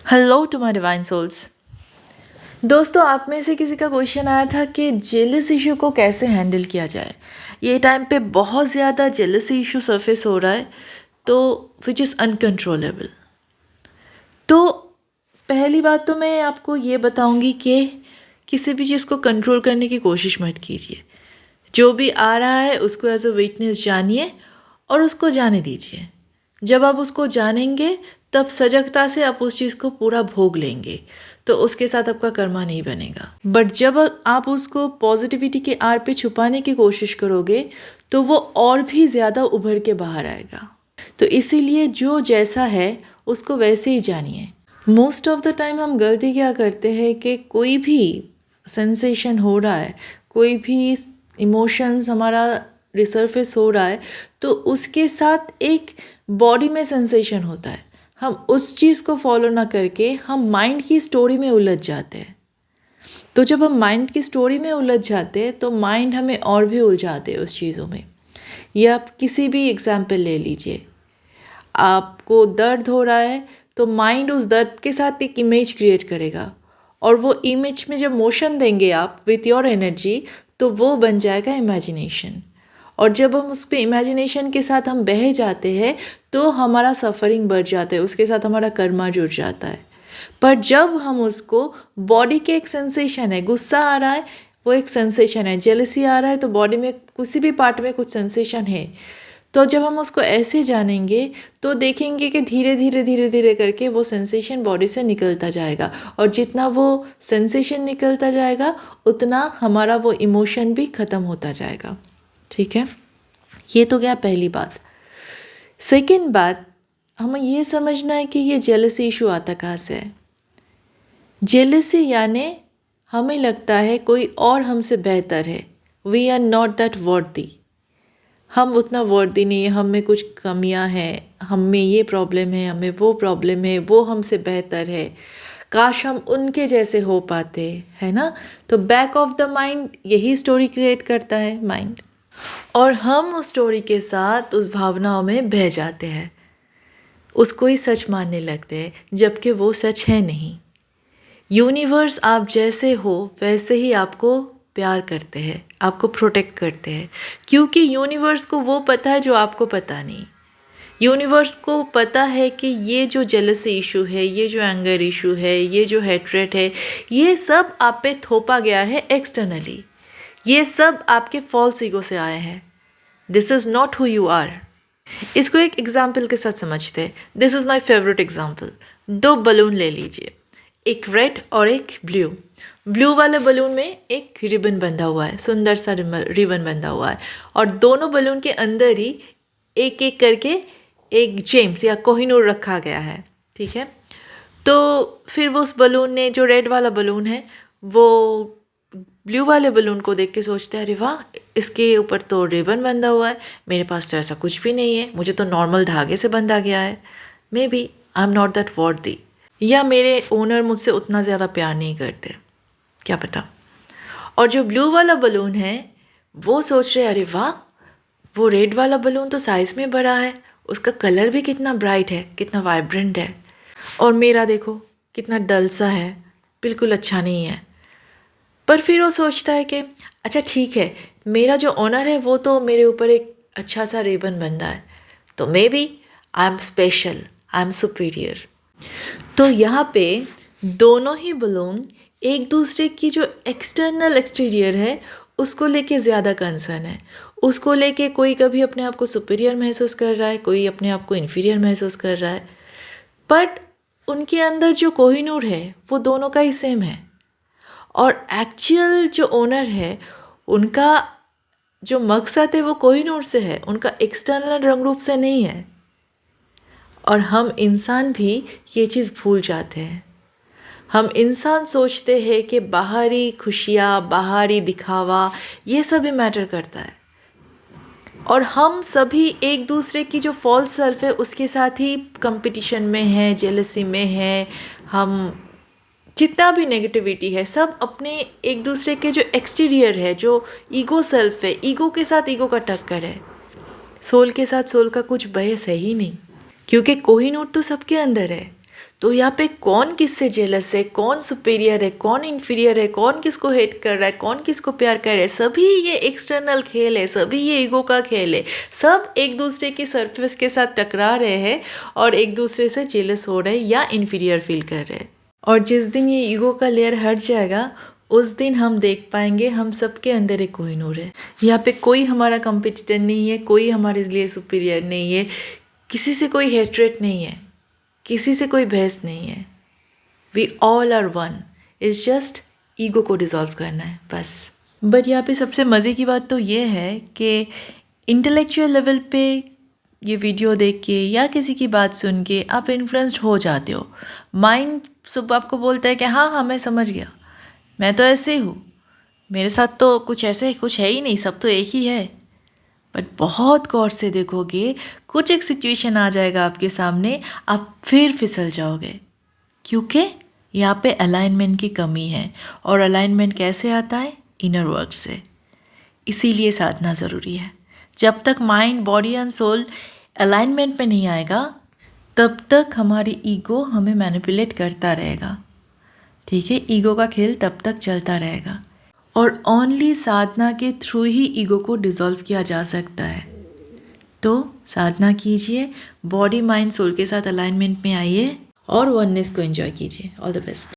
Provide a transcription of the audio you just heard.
Hello to my divine souls. दोस्तों, आप में से किसी का क्वेश्चन आया था कि जेलस इशू को कैसे हैंडल किया जाए। ये टाइम पे बहुत ज़्यादा जेलसी इशू सरफेस हो रहा है, तो विच इज़ अनकंट्रोलेबल। तो पहली बात तो मैं आपको ये बताऊंगी कि किसी भी चीज़ को कंट्रोल करने की कोशिश मत कीजिए। जो भी आ रहा है उसको एज अ विटनेस जानिए और उसको जाने दीजिए। जब आप उसको जानेंगे तब सजगता से आप उस चीज़ को पूरा भोग लेंगे, तो उसके साथ आपका कर्मा नहीं बनेगा। बट जब आप उसको पॉजिटिविटी के आड़ पे छुपाने की कोशिश करोगे तो वो और भी ज़्यादा उभर के बाहर आएगा। तो इसीलिए जो जैसा है उसको वैसे ही जानिए। मोस्ट ऑफ द टाइम हम गलती क्या करते हैं कि कोई भी सेंसेशन हो रहा है, कोई भी इमोशंस हमारा रिसर्फेस हो रहा है, तो उसके साथ एक बॉडी में सेंसेशन होता है। हम उस चीज़ को फॉलो ना करके हम माइंड की स्टोरी में उलझ जाते हैं। तो जब हम माइंड की स्टोरी में उलझ जाते हैं तो माइंड हमें और भी उलझाते हैं उस चीज़ों में। या आप किसी भी एग्जाम्पल ले लीजिए। आपको दर्द हो रहा है तो माइंड उस दर्द के साथ एक इमेज क्रिएट करेगा, और वो इमेज में जब मोशन देंगे आप विथ योर एनर्जी, तो वो बन जाएगा इमेजिनेशन। और जब हम उस पर इमेजिनेशन के साथ हम बह जाते हैं तो हमारा सफरिंग बढ़ जाता है, उसके साथ हमारा कर्मा जुड़ जाता है। पर जब हम उसको बॉडी के एक सेंसेशन है, गुस्सा आ रहा है वो एक सेंसेशन है, जेलसी आ रहा है तो बॉडी में किसी भी पार्ट में कुछ सेंसेशन है, तो जब हम उसको ऐसे जानेंगे तो देखेंगे कि धीरे धीरे धीरे धीरे करके वो सेंसेशन बॉडी से निकलता जाएगा, और जितना वो सेंसेशन निकलता जाएगा उतना हमारा वो इमोशन भी ख़त्म होता जाएगा। ठीक है, ये तो क्या पहली बात। सेकेंड बात, हमें ये समझना है कि ये जेलसी इशू आता कहाँ से है। जेलसी यानी हमें लगता है कोई और हमसे बेहतर है, वी आर नॉट दैट वर्दी, हम उतना वर्दी नहीं है, हम में कुछ कमियां हैं, हम में ये प्रॉब्लम है, हमें वो प्रॉब्लम है, वो हमसे बेहतर है, काश हम उनके जैसे हो पाते, है ना। तो बैक ऑफ द माइंड यही स्टोरी क्रिएट करता है माइंड, और हम उस स्टोरी के साथ उस भावनाओं में बह जाते हैं, उसको ही सच मानने लगते हैं, जबकि वो सच है नहीं। यूनिवर्स आप जैसे हो वैसे ही आपको प्यार करते हैं, आपको प्रोटेक्ट करते हैं, क्योंकि यूनिवर्स को वो पता है जो आपको पता नहीं। यूनिवर्स को पता है कि ये जो जेलसी इशू है, ये जो एंगर इशू है, ये जो हेट्रेट है, ये सब आप पे थोपा गया है एक्सटर्नली। ये सब आपके फॉल्स ईगो से आए हैं। This is not who you are. इसको एक एग्जाम्पल के साथ समझते हैं। This is my favourite example. दो बलून ले लीजिए, एक रेड और एक ब्लू। ब्लू वाले बलून में एक रिबन बंधा हुआ है, सुंदर सा रिबन बंधा हुआ है, और दोनों बलून के अंदर ही एक एक करके एक जेम्स या कोहिनूर रखा गया है। ठीक है, तो फिर वो उस बलून ने, जो रेड वाला बलून है, वो ब्लू वाले बलून को देख के सोचता है, अरे वाह, इसके ऊपर तो रिबन बंधा हुआ है, मेरे पास तो ऐसा कुछ भी नहीं है, मुझे तो नॉर्मल धागे से बंधा गया है, maybe I am not that worthy, या मेरे ओनर मुझसे उतना ज़्यादा प्यार नहीं करते, क्या पता। और जो ब्लू वाला बलून है वो सोच रहे, अरे वाह, वो रेड वाला बलून तो साइज़ में बड़ा है, उसका कलर भी कितना ब्राइट है, कितना वाइब्रेंट है, और मेरा देखो कितना डल सा है, बिल्कुल अच्छा नहीं है। पर फिर वो सोचता है कि अच्छा ठीक है, मेरा जो ऑनर है वो तो मेरे ऊपर एक अच्छा सा रिबन बंधा है, तो maybe I am special, I am superior. तो यहाँ पे दोनों ही बलून एक दूसरे की जो एक्सटर्नल एक्सटीरियर है उसको लेके ज़्यादा कंसर्न है, उसको लेके कोई कभी अपने आप को सुपीरियर महसूस कर रहा है, कोई अपने आप को इन्फीरियर महसूस कर रहा है। बट उनके अंदर जो कोहिनूर है वो दोनों का ही सेम है, और एक्चुअल जो ओनर है उनका जो मकसद है वो कोहिनूर से है, उनका एक्सटर्नल रंग रूप से नहीं है। और हम इंसान भी ये चीज़ भूल जाते हैं। हम इंसान सोचते हैं कि बाहरी खुशियाँ, बाहरी दिखावा, ये सभी मैटर करता है, और हम सभी एक दूसरे की जो फॉल्स सेल्फ है उसके साथ ही कंपटीशन में है, जेलसी में है। हम जितना भी नेगेटिविटी है सब अपने एक दूसरे के जो एक्सटीरियर है, जो ईगो सेल्फ है, ईगो के साथ ईगो का टक्कर है, सोल के साथ सोल का कुछ बहस है ही नहीं, क्योंकि कोहिनूर तो सबके अंदर है। तो यहाँ पे कौन किससे जेलस है, कौन सुपीरियर है, कौन इन्फीरियर है, कौन किसको हेट कर रहा है, कौन किसको प्यार कर रहा है, सभी ये एक्सटर्नल खेल है, सभी ये ईगो का खेल है। सब एक दूसरे की सरफेस के साथ टकरा रहे हैं और एक दूसरे से जेलस हो रहे हैं या इन्फीरियर फील कर रहे हैं। और जिस दिन ये ईगो का लेयर हट जाएगा उस दिन हम देख पाएंगे हम सबके अंदर एक कोहिनूर है। यहाँ पे कोई हमारा कंपटीटर नहीं है, कोई हमारे लिए सुपीरियर नहीं है, किसी से कोई हेट्रेट नहीं है, किसी से कोई बहस नहीं है। We all are one. It's just ego को डिज़ोल्व करना है बस। बट यहाँ पे सबसे मज़े की बात तो ये है कि इंटेलेक्चुअल लेवल पे ये वीडियो देख के या किसी की बात सुन के आप इन्फ्लुएंस्ड हो जाते हो। माइंड सब आपको बोलता है कि हाँ हाँ मैं समझ गया, मैं तो ऐसे हूँ, मेरे साथ तो कुछ ऐसे कुछ है ही नहीं, सब तो एक ही है। बट बहुत गौर से देखोगे कुछ एक सिचुएशन आ जाएगा आपके सामने, आप फिर फिसल जाओगे, क्योंकि यहाँ पे अलाइनमेंट की कमी है। और अलाइनमेंट कैसे आता है? इनर वर्क से। इसीलिए साधना ज़रूरी है। जब तक mind, body and soul alignment में नहीं आएगा तब तक हमारी ईगो हमें मैनिपुलेट करता रहेगा। ठीक है, ईगो का खेल तब तक चलता रहेगा और ओनली साधना के थ्रू ही ईगो को डिसॉल्व किया जा सकता है। तो साधना कीजिए, बॉडी माइंड सोल के साथ अलाइनमेंट में आइए और वननेस को एंजॉय कीजिए। All the best.